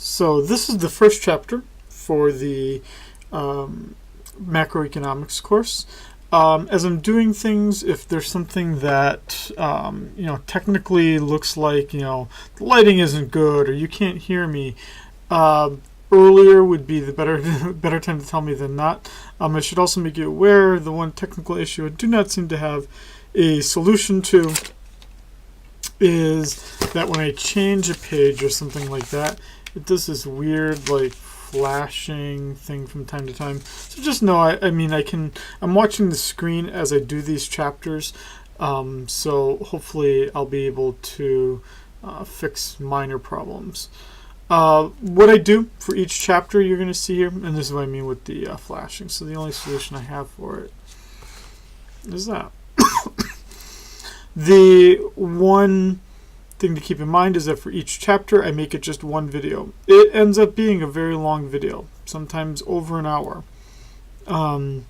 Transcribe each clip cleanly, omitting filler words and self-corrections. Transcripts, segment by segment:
So this is the first chapter for the Macroeconomics course. As I'm doing things, if there's something that technically looks like the lighting isn't good or you can't hear me, earlier would be the better time to tell me than not. I should also make you aware the one technical issue I do not seem to have a solution to is that when I change a page or something like that, it does this weird flashing thing from time to time. So just know, I'm watching the screen as I do these chapters, so hopefully I'll be able to fix minor problems. What I do for each chapter you're going to see here, and this is what I mean with the flashing. So the only solution I have for it is that. The one thing to keep in mind is that for each chapter I make it just one video. It ends up being a very long video, sometimes over an hour. I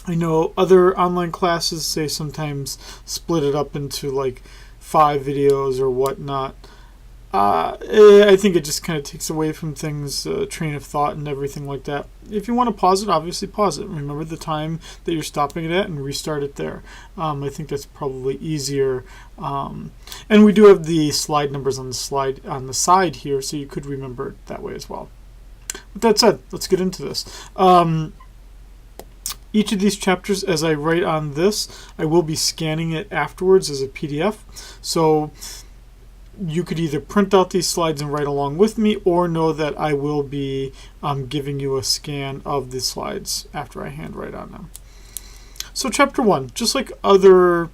know other online classes say sometimes split it up into 5 videos or whatnot. I think it just kind of takes away from things, train of thought and everything like that. If you want to pause it, obviously pause it. Remember the time that you're stopping it at and restart it there. I think that's probably easier. And we do have the slide numbers on the side here, so you could remember it that way as well. With that said, let's get into this. Each of these chapters, as I write on this, I will be scanning it afterwards as a PDF. So you could either print out these slides and write along with me, or know that I will be giving you a scan of the slides after I handwrite on them. So chapter 1, just like other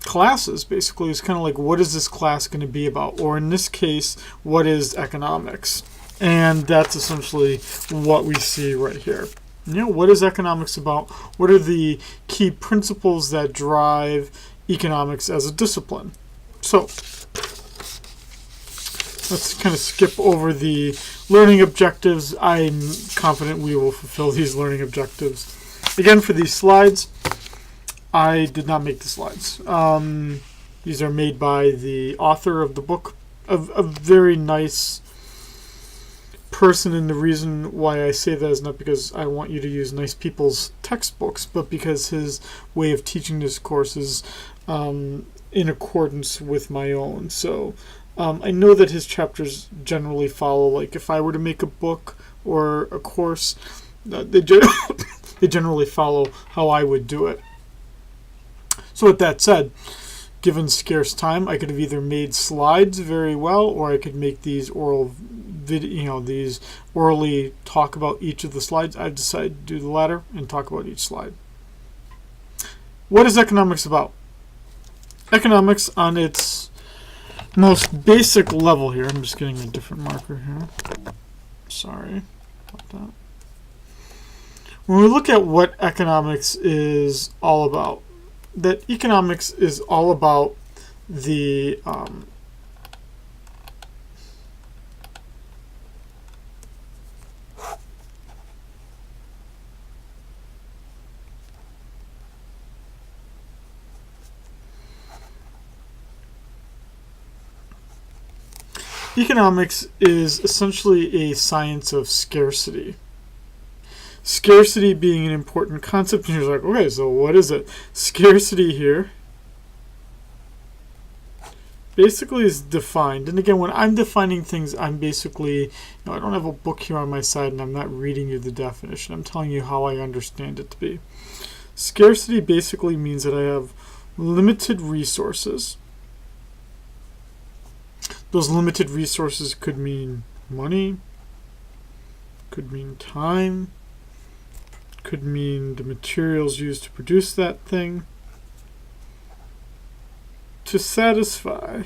classes, basically, is kind of like, what is this class going to be about? Or in this case, what is economics? And that's essentially what we see right here. What is economics about? What are the key principles that drive economics as a discipline? So let's kind of skip over the learning objectives. I'm confident we will fulfill these learning objectives. Again, for these slides, I did not make the slides. These are made by the author of the book, a very nice person, and the reason why I say that is not because I want you to use nice people's textbooks, but because his way of teaching this course is in accordance with my own. So I know that his chapters generally follow, if I were to make a book or a course, they generally follow how I would do it. So with that said, given scarce time, I could have either made slides very well, or I could make these these orally talk about each of the slides. I've decided to do the latter and talk about each slide. What is economics about? Economics on its most basic level here. I'm just getting a different marker here. Sorry about that. When we look at what economics is all about, that economics is all about the economics is essentially a science of scarcity. Scarcity being an important concept, and you're like, okay, so what is it? Scarcity here basically is defined, and again, when I'm defining things, I'm basically, I don't have a book here on my side, and I'm not reading you the definition. I'm telling you how I understand it to be. Scarcity basically means that I have limited resources. Those limited resources could mean money, could mean time, could mean the materials used to produce that thing, to satisfy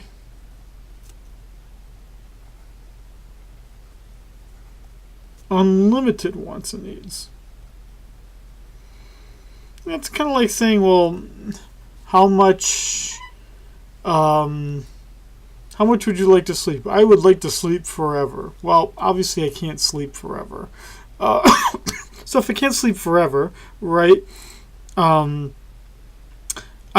unlimited wants and needs. That's kind of like saying, well, how much would you like to sleep? I would like to sleep forever. Well, obviously I can't sleep forever. So if I can't sleep forever, right, I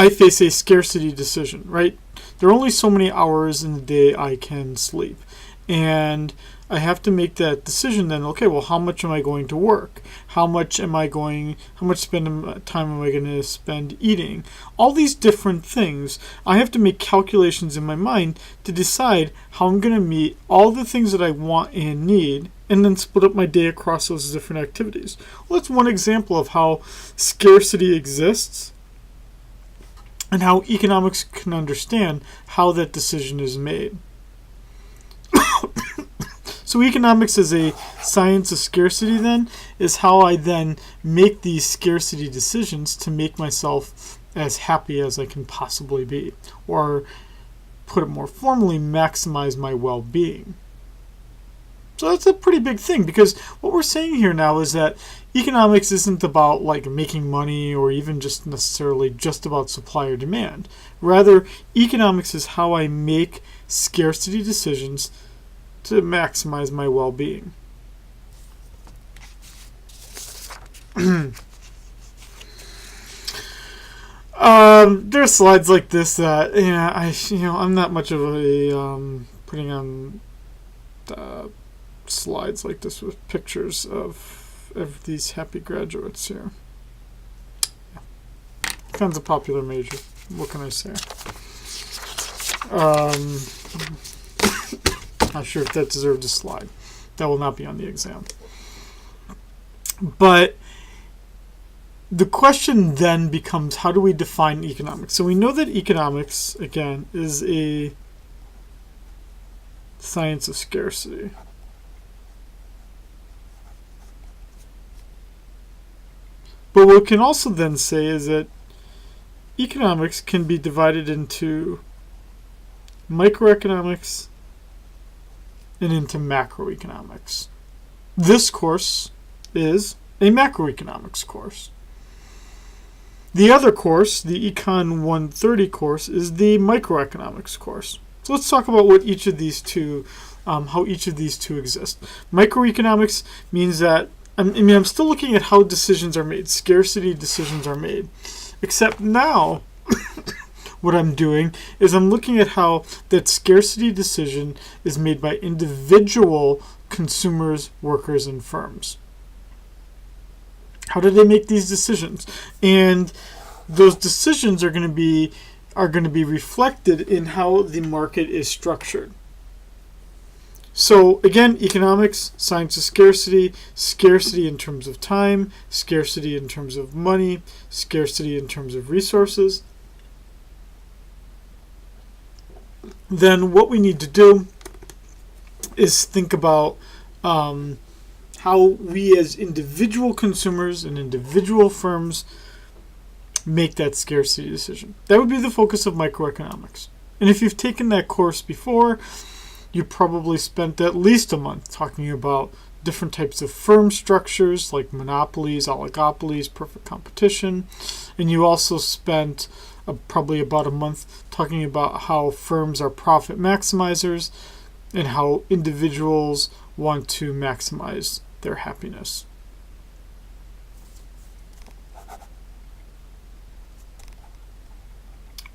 face a scarcity decision, right? There are only so many hours in the day I can sleep. And I have to make that decision then, okay, well, how much am I going to work? How much time am I going to spend eating? All these different things, I have to make calculations in my mind to decide how I'm going to meet all the things that I want and need, and then split up my day across those different activities. Well, that's one example of how scarcity exists and how economics can understand how that decision is made. So economics as a science of scarcity then is how I then make these scarcity decisions to make myself as happy as I can possibly be, or put it more formally, maximize my well-being. So that's a pretty big thing, because what we're saying here now is that economics isn't about like making money or even just necessarily just about supply or demand. Rather, economics is how I make scarcity decisions to maximize my well-being. There's slides like this that I'm not much of a putting on slides like this with pictures of these happy graduates here. Kind of a popular major. What can I say? Not sure if that deserved a slide. That will not be on the exam. But the question then becomes, how do we define economics? So we know that economics, again, is a science of scarcity. But what we can also then say is that economics can be divided into microeconomics and into macroeconomics. This course is a macroeconomics course. The other course, the Econ 130 course, is the microeconomics course. So let's talk about what each of these two, how each of these two exist. Microeconomics means that I'm still looking at how decisions are made, scarcity decisions are made, except now what I'm doing is I'm looking at how that scarcity decision is made by individual consumers, workers, and firms. How do they make these decisions? And those decisions are going to be reflected in how the market is structured. So again, economics, science of scarcity, scarcity in terms of time, scarcity in terms of money, scarcity in terms of resources. Then what we need to do is think about how we as individual consumers and individual firms make that scarcity decision. That would be the focus of microeconomics. And if you've taken that course before, you probably spent at least a month talking about different types of firm structures like monopolies, oligopolies, perfect competition. And you also spent probably about a month talking about how firms are profit maximizers and how individuals want to maximize their happiness.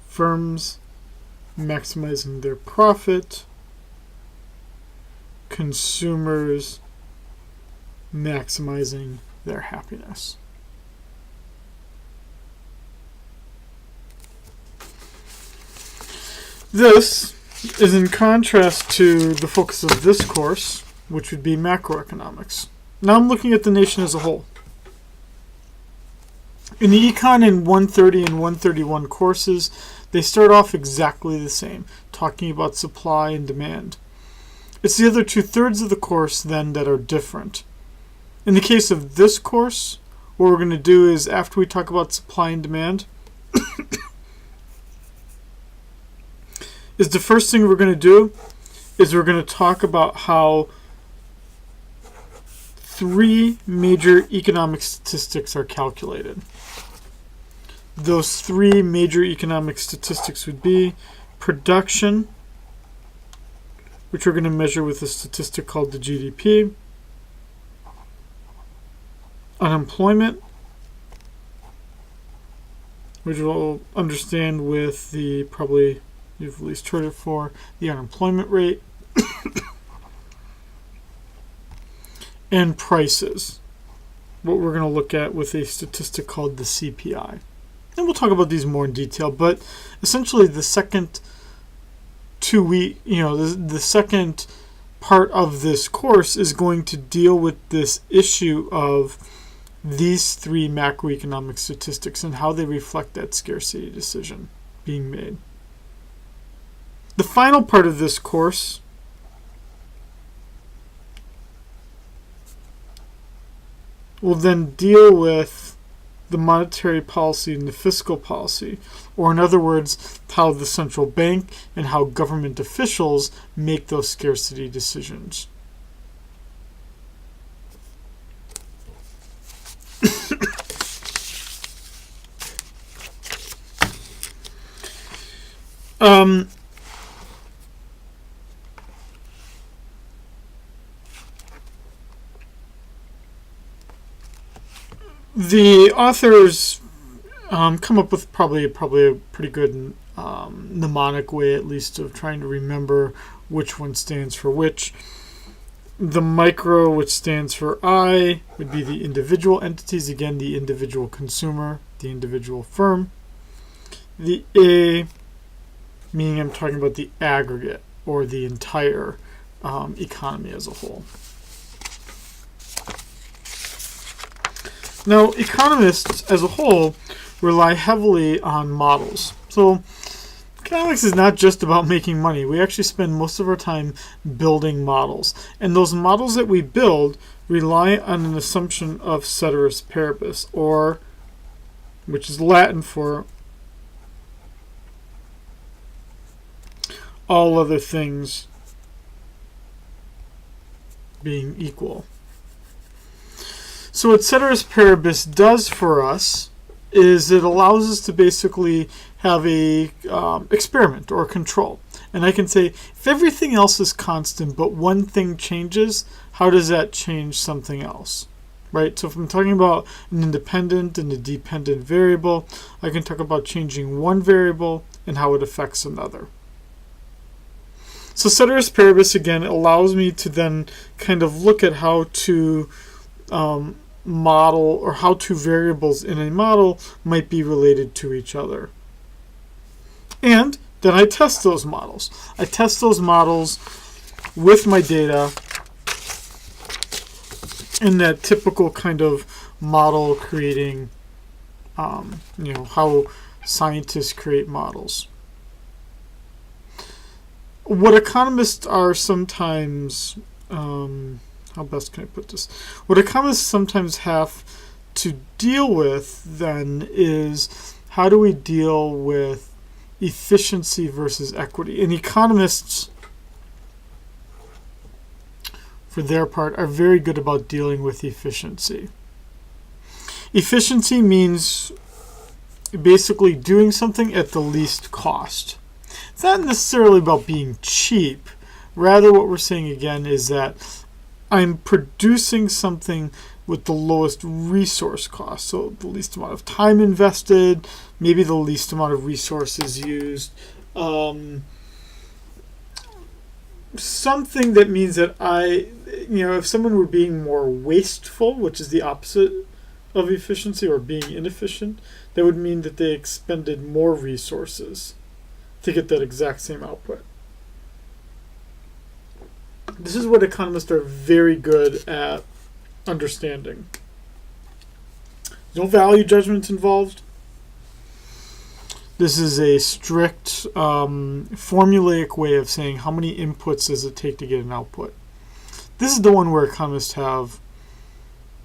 Firms maximizing their profit, consumers maximizing their happiness. This is in contrast to the focus of this course, which would be macroeconomics. Now I'm looking at the nation as a whole. In the Econ and 130 and 131 courses, they start off exactly the same, talking about supply and demand. It's the other 2/3 of the course then that are different. In the case of this course, what we're going to do is after we talk about supply and demand, is the first thing we're going to do is we're going to talk about how 3 major economic statistics are calculated. Those 3 major economic statistics would be production, which we're going to measure with a statistic called the GDP, unemployment, which we'll understand with the, probably you've at least heard it for, the unemployment rate, and prices. What we're going to look at with a statistic called the CPI. And we'll talk about these more in detail, but essentially the second the second part of this course is going to deal with this issue of these three macroeconomic statistics and how they reflect that scarcity decision being made. The final part of this course will then deal with the monetary policy and the fiscal policy, or in other words, how the central bank and how government officials make those scarcity decisions. The authors come up with probably a pretty good mnemonic way, at least, of trying to remember which one stands for which. The micro, which stands for I, would be the individual entities, again, the individual consumer, the individual firm. The A, meaning I'm talking about the aggregate, or the entire economy as a whole. Now, economists as a whole rely heavily on models. So, economics is not just about making money. We actually spend most of our time building models. And those models that we build rely on an assumption of ceteris paribus, or, which is Latin for all other things being equal. So what ceteris paribus does for us is it allows us to basically have a experiment or control. And I can say, if everything else is constant but one thing changes, how does that change something else? Right? So if I'm talking about an independent and a dependent variable, I can talk about changing one variable and how it affects another. So ceteris paribus, again, allows me to then kind of look at how to model, or how two variables in a model might be related to each other. And then I test those models. I test those models with my data in that typical kind of model creating, how scientists create models. What economists are sometimes, how best can I put this? What economists sometimes have to deal with then is, how do we deal with efficiency versus equity? And economists, for their part, are very good about dealing with efficiency. Efficiency means basically doing something at the least cost. It's not necessarily about being cheap. Rather, what we're saying again is that I'm producing something with the lowest resource cost. So the least amount of time invested, maybe the least amount of resources used. Something that means that if someone were being more wasteful, which is the opposite of efficiency, or being inefficient, that would mean that they expended more resources to get that exact same output. This is what economists are very good at understanding. No value judgments involved. This is a strict formulaic way of saying how many inputs does it take to get an output. This is the one where economists have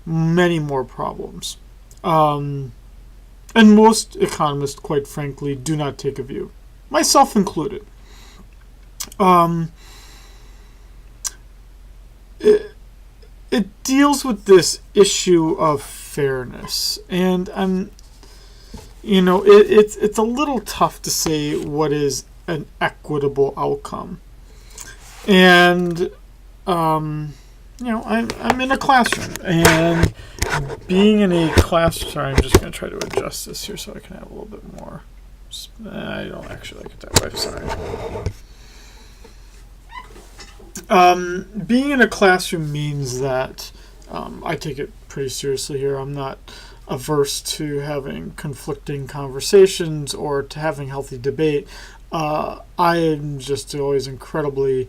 many more problems. And most economists, quite frankly, do not take a view. Myself included. It deals with this issue of fairness, and it's a little tough to say what is an equitable outcome. And I'm in a classroom, and being in a class. Sorry, I'm just going to try to adjust this here so I can have a little bit more. I don't actually like it that way. Sorry. Being in a classroom means that I take it pretty seriously here. I'm not averse to having conflicting conversations or to having healthy debate. I am just always incredibly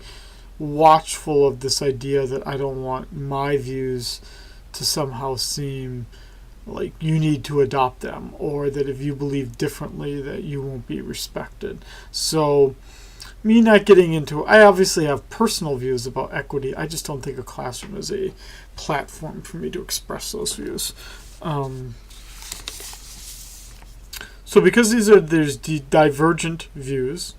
watchful of this idea that I don't want my views to somehow seem like you need to adopt them, or that if you believe differently that you won't be respected. So me not getting into, I obviously have personal views about equity. I just don't think a classroom is a platform for me to express those views. So because there's divergent views,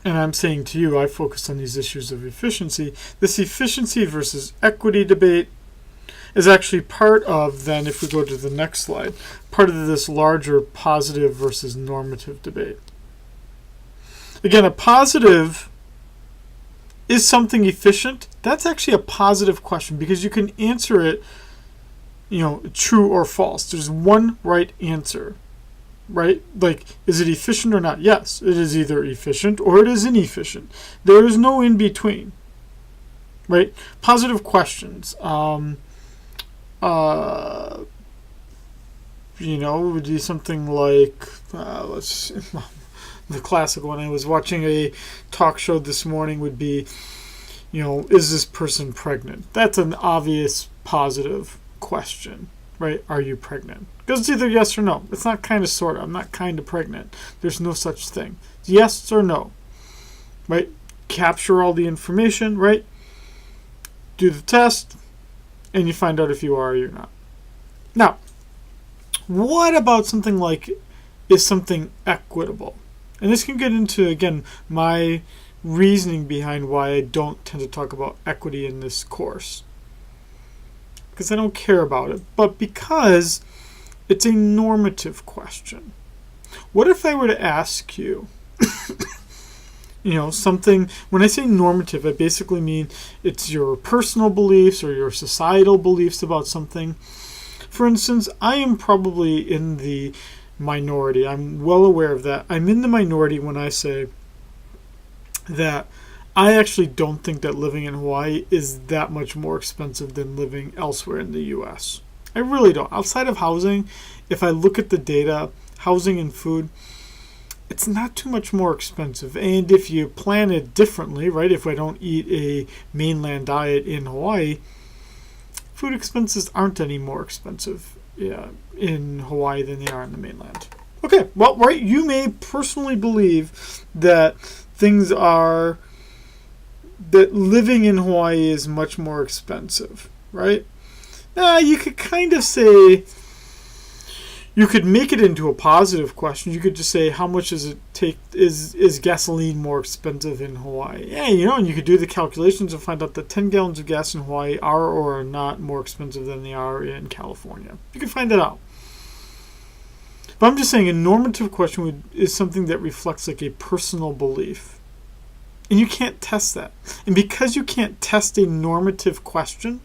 and I'm saying to you, I focus on these issues of efficiency. This efficiency versus equity debate is actually part of, then if we go to the next slide, part of this larger positive versus normative debate. Again, a positive, is something efficient? That's actually a positive question because you can answer it, true or false. There's one right answer, right? Like, is it efficient or not? Yes, it is either efficient or it is inefficient. There is no in between, right? Positive questions. Would be something like, the classic one I was watching a talk show this morning would be, is this person pregnant? That's an obvious positive question, right? Are you pregnant? Because it's either yes or no. It's not kind of, sort of. I'm not kind of pregnant. There's no such thing. It's yes or no, right? Capture all the information, right? Do the test, and you find out if you are or you're not. Now, what about something like, is something equitable? And this can get into, again, my reasoning behind why I don't tend to talk about equity in this course. Because I don't care about it, but because it's a normative question. What if I were to ask you, something, when I say normative, I basically mean it's your personal beliefs or your societal beliefs about something. For instance, I am probably in the minority. I'm well aware of that. I'm in the minority when I say that I actually don't think that living in Hawaii is that much more expensive than living elsewhere in the U.S. I really don't. Outside of housing, if I look at the data, housing and food, it's not too much more expensive. And if you plan it differently, right, if I don't eat a mainland diet in Hawaii, food expenses aren't any more expensive in Hawaii than they are in the mainland. Okay, well, right, you may personally believe that that living in Hawaii is much more expensive, right? You could kind of say, you could make it into a positive question. You could just say, how much does it take, is gasoline more expensive in Hawaii? Yeah, and you could do the calculations and find out that 10 gallons of gas in Hawaii are or are not more expensive than they are in California. You can find that out. But I'm just saying a normative question is something that reflects like a personal belief. And you can't test that. And because you can't test a normative question,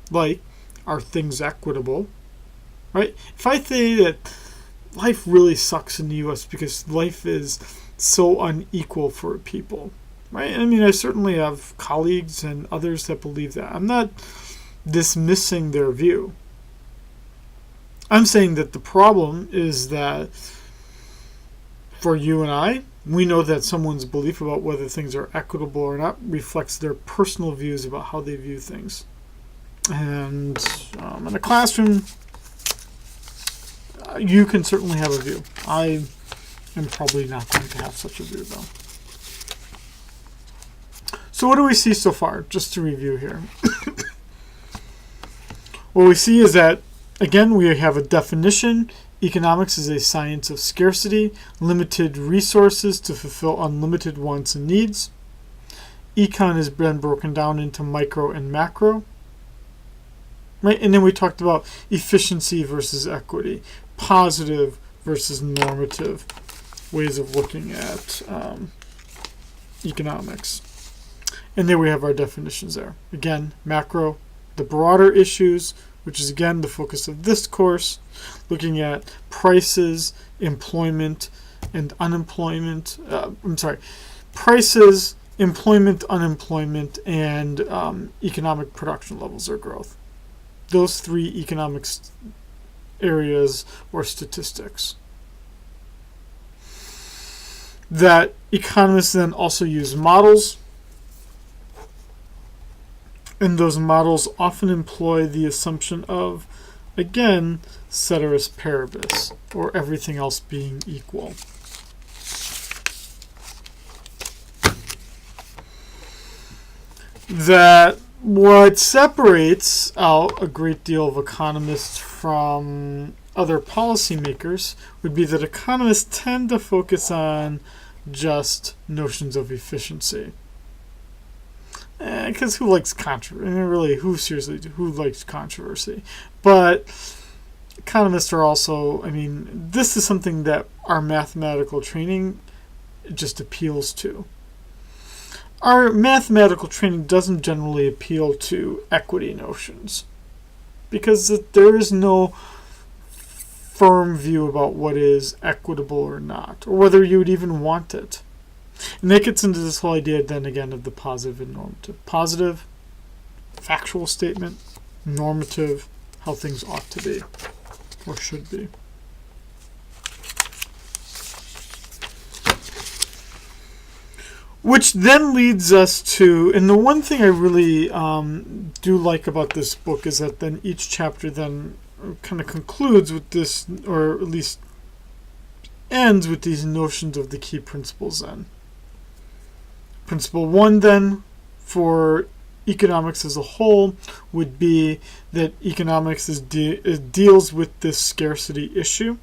like, are things equitable? Right? If I say that life really sucks in the U.S. because life is so unequal for people, right? I mean, I certainly have colleagues and others that believe that. I'm not dismissing their view. I'm saying that the problem is that for you and I, we know that someone's belief about whether things are equitable or not reflects their personal views about how they view things. And in a classroom, you can certainly have a view. I am probably not going to have such a view, though. So what do we see so far? Just to review here. What we see is that, again, we have a definition. Economics is a science of scarcity, limited resources to fulfill unlimited wants and needs. Econ has been broken down into micro and macro. Right? And then we talked about efficiency versus equity, positive versus normative ways of looking at economics. And there we have our definitions there. Again, macro, the broader issues, which is again the focus of this course, looking at prices, employment, and unemployment. Prices, employment, unemployment, and economic production levels or growth. Those three economics areas or statistics that economists then also use models, and those models often employ the assumption of, again, ceteris paribus, or everything else being equal. That what separates out a great deal of economists from other policymakers would be that economists tend to focus on just notions of efficiency. Because who likes controversy? Really, who likes controversy? But economists are also, this is something that our mathematical training just appeals to. Our mathematical training doesn't generally appeal to equity notions because there is no firm view about what is equitable or not, or whether you would even want it. And that gets into this whole idea then again of the positive and normative. Positive, factual statement. Normative, how things ought to be or should be. Which then leads us to, and the one thing I really do like about this book is that then each chapter then kind of concludes with this, or at least ends with these notions of the key principles then. Principle 1 then for economics as a whole would be that economics deals with this scarcity issue,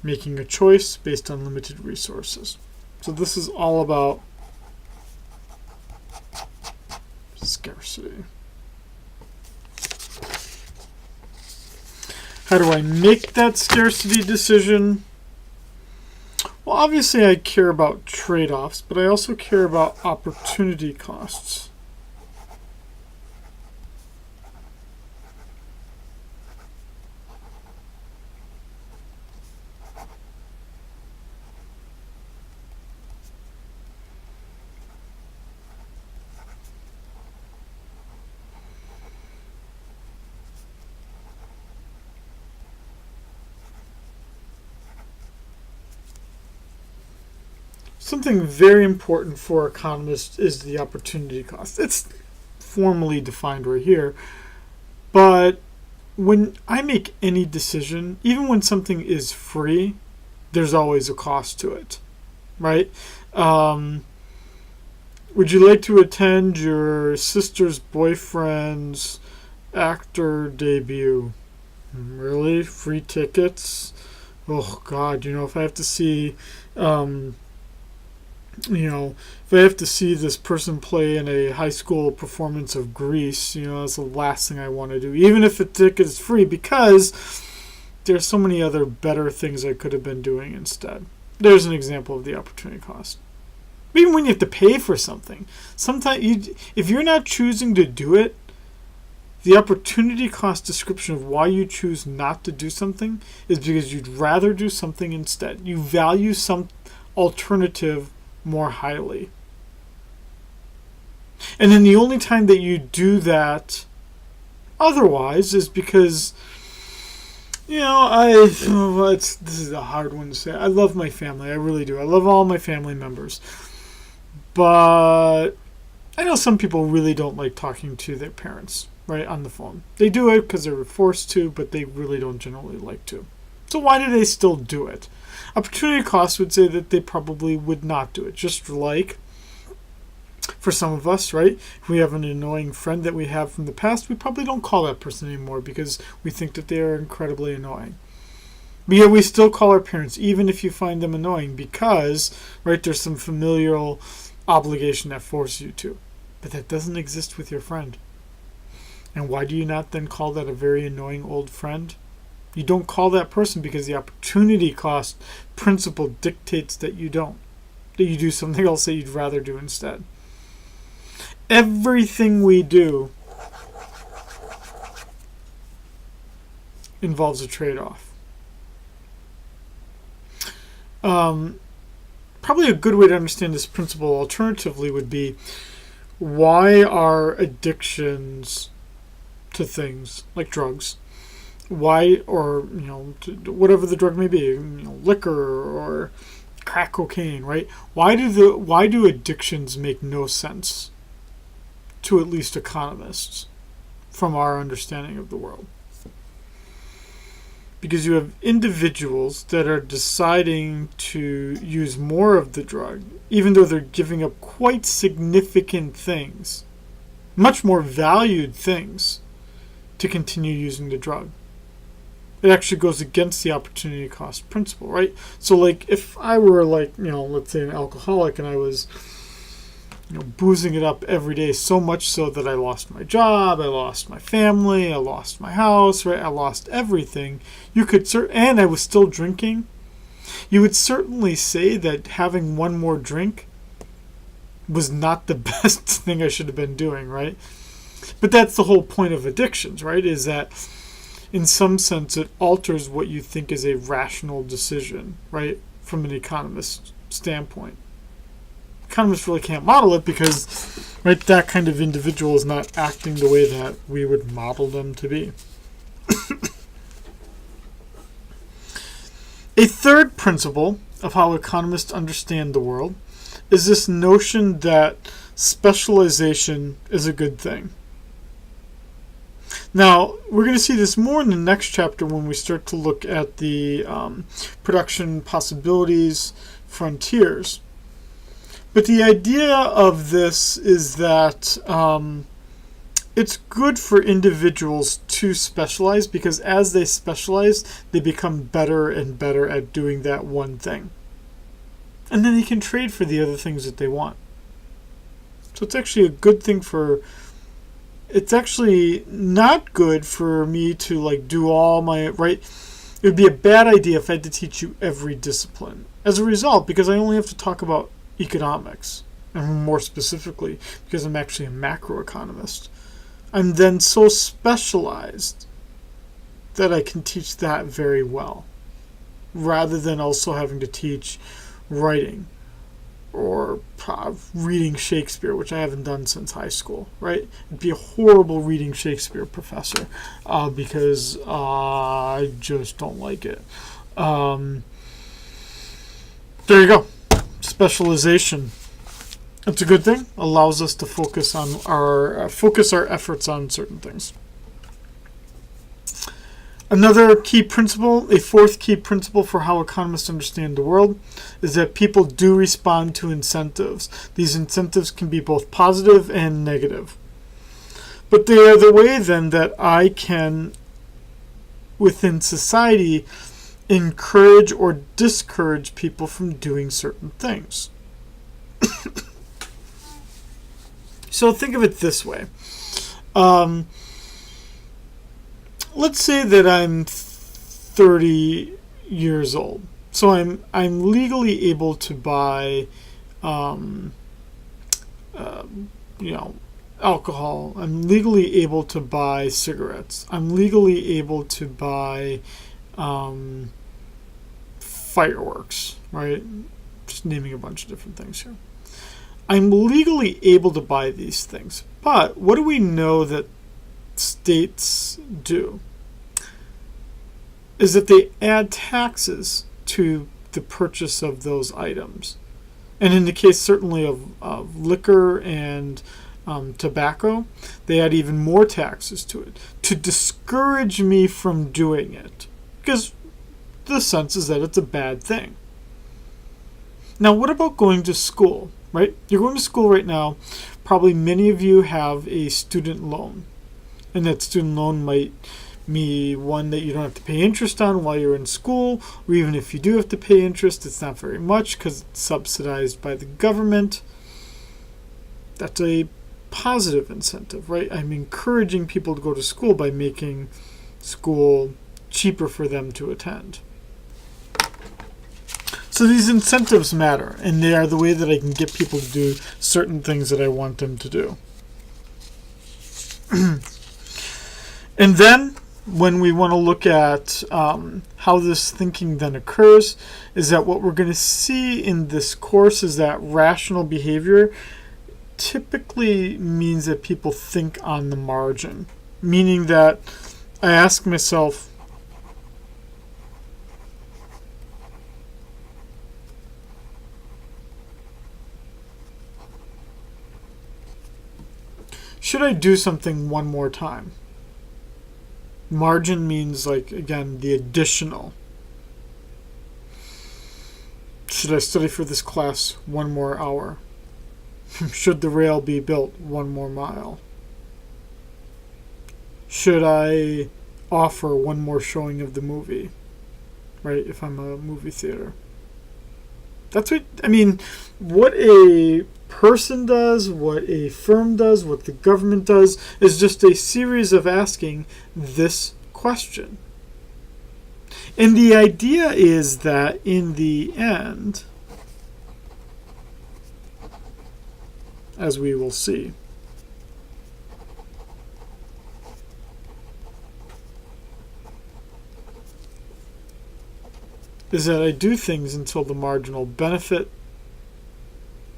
making a choice based on limited resources. So this is all about scarcity. How do I make that scarcity decision? Well, obviously I care about trade-offs, but I also care about opportunity costs. Something very important for economists is the opportunity cost. It's formally defined right here. But when I make any decision, even when something is free, there's always a cost to it, right? Would you like to attend your sister's boyfriend's actor debut? Really? Free tickets? Oh, God, if I have to see... if I have to see this person play in a high school performance of Grease, that's the last thing I want to do, even if the ticket is free, because there's so many other better things I could have been doing instead. There's an example of the opportunity cost. Even when you have to pay for something, sometimes if you're not choosing to do it, the opportunity cost description of why you choose not to do something is because you'd rather do something instead. You value some alternative more highly. And then the only time that you do otherwise is because, this is a hard one to say. I love my family. I really do. I love all my family members. But I know some people really don't like talking to their parents, right, on the phone. They do it because they're forced to, but they really don't generally like to. So why do they still do it? Opportunity cost would say that they probably would not do it. Just like for some of us, right? If we have an annoying friend that we have from the past, we probably don't call that person anymore because we think that they are incredibly annoying. But yet we still call our parents, even if you find them annoying, because, right, there's some familial obligation that forces you to. But that doesn't exist with your friend. And why do you not then call that a very annoying old friend? You don't call that person because the opportunity cost principle dictates that you don't. That you do something else that you'd rather do instead. Everything we do involves a trade-off. probably a good way to understand this principle alternatively would be, why are addictions to things like drugs, why, or whatever the drug may be, liquor or crack cocaine, right? Why do addictions make no sense to at least economists from our understanding of the world? Because you have individuals that are deciding to use more of the drug, even though they're giving up quite significant things, much more valued things, to continue using the drug. It actually goes against the opportunity cost principle, right? So, like, if I were, like, let's say an alcoholic, and I was, boozing it up every day, so much so that I lost my job, I lost my family, I lost my house, right? I lost everything. And I was still drinking. You would certainly say that having one more drink was not the best thing I should have been doing, right? But that's the whole point of addictions, right? Is that in some sense it alters what you think is a rational decision, right? From an economist standpoint. Economists really can't model it because, right, that kind of individual is not acting the way that we would model them to be. A third principle of how economists understand the world is this notion that specialization is a good thing. Now, we're going to see this more in the next chapter when we start to look at the production possibilities frontiers. But the idea of this is that it's good for individuals to specialize, because as they specialize, they become better and better at doing that one thing. And then they can trade for the other things that they want. So it's actually a good thing it's actually not good for me to, like, do all my, right? It would be a bad idea if I had to teach you every discipline. As a result, because I only have to talk about economics, and more specifically, because I'm actually a macroeconomist, I'm then so specialized that I can teach that very well, rather than also having to teach writing or reading Shakespeare, which I haven't done since high school, right? It'd be a horrible reading Shakespeare professor because I just don't like it. There you go. Specialization. It's a good thing. Allows us to focus our efforts on certain things. Another key principle, a fourth key principle for how economists understand the world, is that people do respond to incentives. These incentives can be both positive and negative. But they are the way then that I can, within society, encourage or discourage people from doing certain things. So think of it this way. Let's say that I'm 30 years old. So I'm legally able to buy alcohol. I'm legally able to buy cigarettes. I'm legally able to buy fireworks, right? Just naming a bunch of different things here. I'm legally able to buy these things. But what do we know that states do? Is that they add taxes to the purchase of those items. And in the case certainly of liquor and tobacco, they add even more taxes to it to discourage me from doing it. Because the sense is that it's a bad thing. Now, what about going to school, right? You're going to school right now. Probably many of you have a student loan. And that student loan might be one that you don't have to pay interest on while you're in school, or even if you do have to pay interest, it's not very much because it's subsidized by the government. That's a positive incentive, right? I'm encouraging people to go to school by making school cheaper for them to attend. So these incentives matter, and they are the way that I can get people to do certain things that I want them to do. And then when we want to look at how this thinking then occurs, is that what we're going to see in this course is that rational behavior typically means that people think on the margin, meaning that I ask myself, should I do something one more time? Margin means, like, again, the additional. Should I study for this class one more hour? Should the rail be built one more mile? Should I offer one more showing of the movie? Right, if I'm a movie theater. That's what, I mean, what a person does, what a firm does, what the government does, is just a series of asking this question. And the idea is that in the end, as we will see, is that I do things until the marginal benefit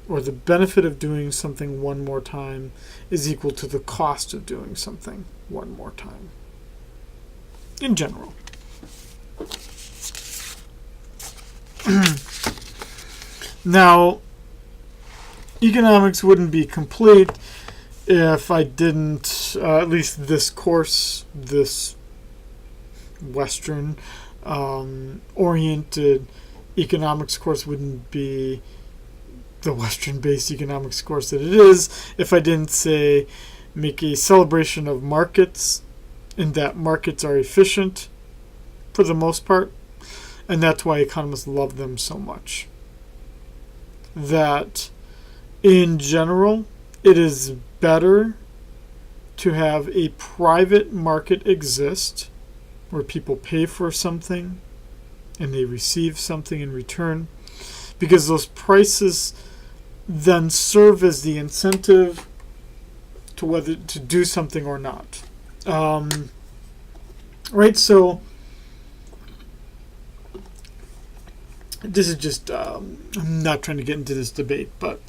or the benefit of doing something one more time is equal to the cost of doing something one more time. In general. Now, economics wouldn't be complete if I didn't, at least this course, this Western oriented economics course wouldn't be the Western-based economics course that it is if I didn't say make a celebration of markets and that markets are efficient for the most part, and that's why economists love them so much. That in general, it is better to have a private market exist where people pay for something and they receive something in return, because those prices then serve as the incentive to whether to do something or not. Right, so this is just, I'm not trying to get into this debate, but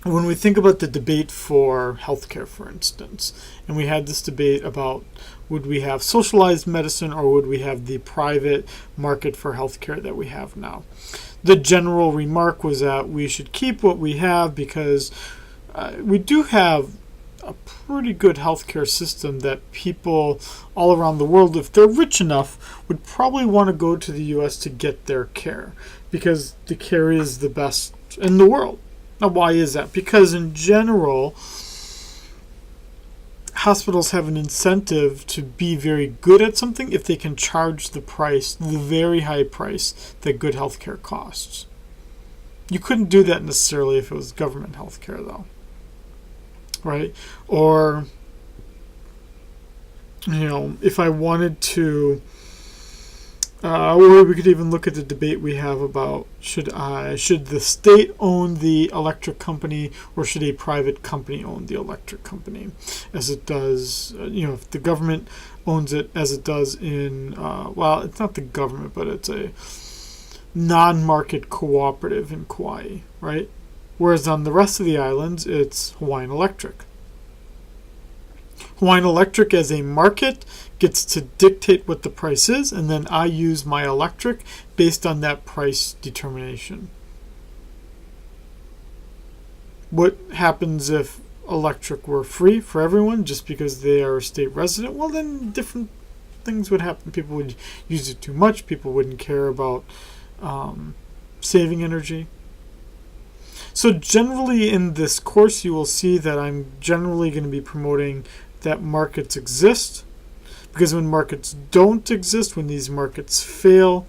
when we think about the debate for healthcare, for instance, and we had this debate about would we have socialized medicine or would we have the private market for healthcare that we have now? The general remark was that we should keep what we have because we do have a pretty good healthcare system that people all around the world, if they're rich enough, would probably want to go to the U.S. to get their care because the care is the best in the world. Now, why is that? Because in general, hospitals have an incentive to be very good at something if they can charge the price, the very high price that good healthcare costs. You couldn't do that necessarily if it was government healthcare, though. Right? Or, if I wanted to, or we could even look at the debate we have about should the state own the electric company or should a private company own the electric company, as it does, if the government owns it as it does in, it's not the government, but it's a non-market cooperative in Kauai, right? Whereas on the rest of the islands, it's Hawaiian Electric. Hawaiian Electric as a market gets to dictate what the price is, and then I use my electric based on that price determination. What happens if electric were free for everyone just because they are a state resident? Well, then different things would happen. People would use it too much. People wouldn't care about saving energy. So generally in this course, you will see that I'm generally going to be promoting that markets exist, because when markets don't exist, when these markets fail,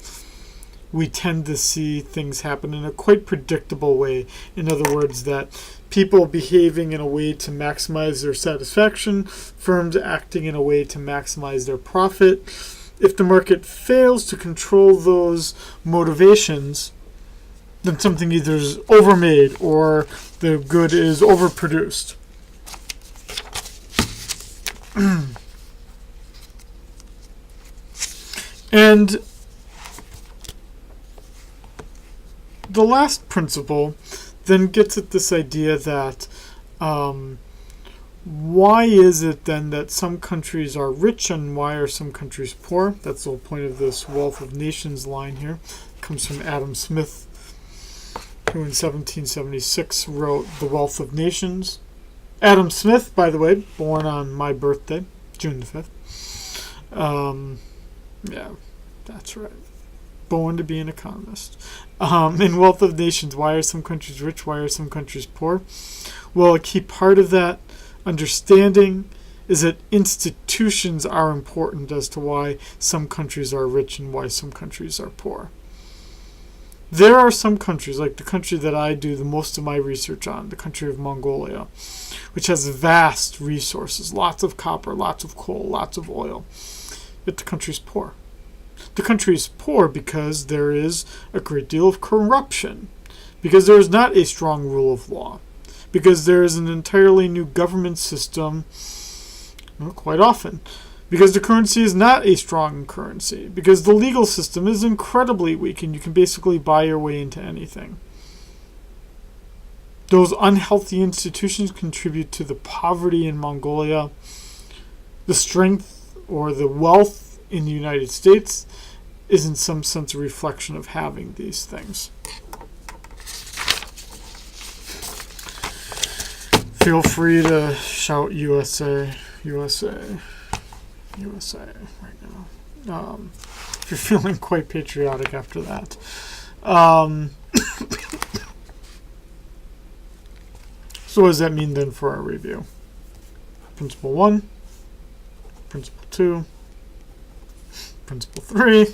we tend to see things happen in a quite predictable way. In other words, that people behaving in a way to maximize their satisfaction, firms acting in a way to maximize their profit. If the market fails to control those motivations, then something either is overmade or the good is overproduced. And the last principle then gets at this idea that why is it then that some countries are rich and why are some countries poor? That's the whole point of this Wealth of Nations line here. It comes from Adam Smith, who in 1776 wrote The Wealth of Nations. Adam Smith, by the way, born on my birthday, June the 5th. Yeah, that's right. Born to be an economist. In Wealth of Nations, why are some countries rich? Why are some countries poor? Well, a key part of that understanding is that institutions are important as to why some countries are rich and why some countries are poor. There are some countries, like the country that I do the most of my research on, the country of Mongolia, which has vast resources, lots of copper, lots of coal, lots of oil, yet the country is poor. The country is poor because there is a great deal of corruption, because there is not a strong rule of law, because there is an entirely new government system, quite often, because the currency is not a strong currency, because the legal system is incredibly weak and you can basically buy your way into anything. Those unhealthy institutions contribute to the poverty in Mongolia. The strength or the wealth in the United States is in some sense a reflection of having these things. Feel free to shout USA, USA, USA right now. If you're feeling quite patriotic after that. So what does that mean then for our review? Principle 1, Principle 2, Principle 3,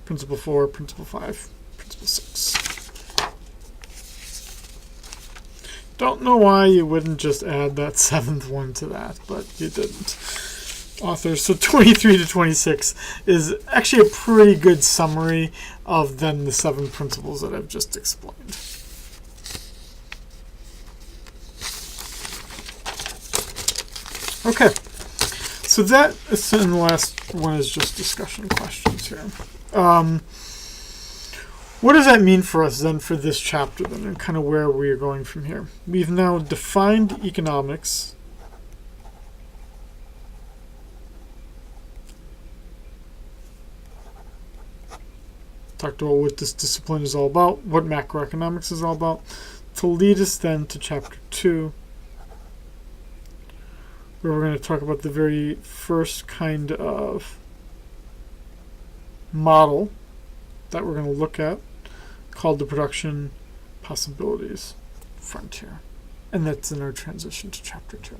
Principle 4, Principle 5, Principle 6. Don't know why you wouldn't just add that 7th one to that, but you didn't. Authors. So 23 to 26 is actually a pretty good summary of then the 7 principles that I've just explained. Okay, so that is, and the last one is just discussion questions here. What does that mean for us then for this chapter then, and kind of where we are going from here? We've now defined economics. Talked about what this discipline is all about, what macroeconomics is all about, to lead us then to chapter 2, where we're going to talk about the very first kind of model that we're going to look at, called the production possibilities frontier. And that's in our transition to chapter 2.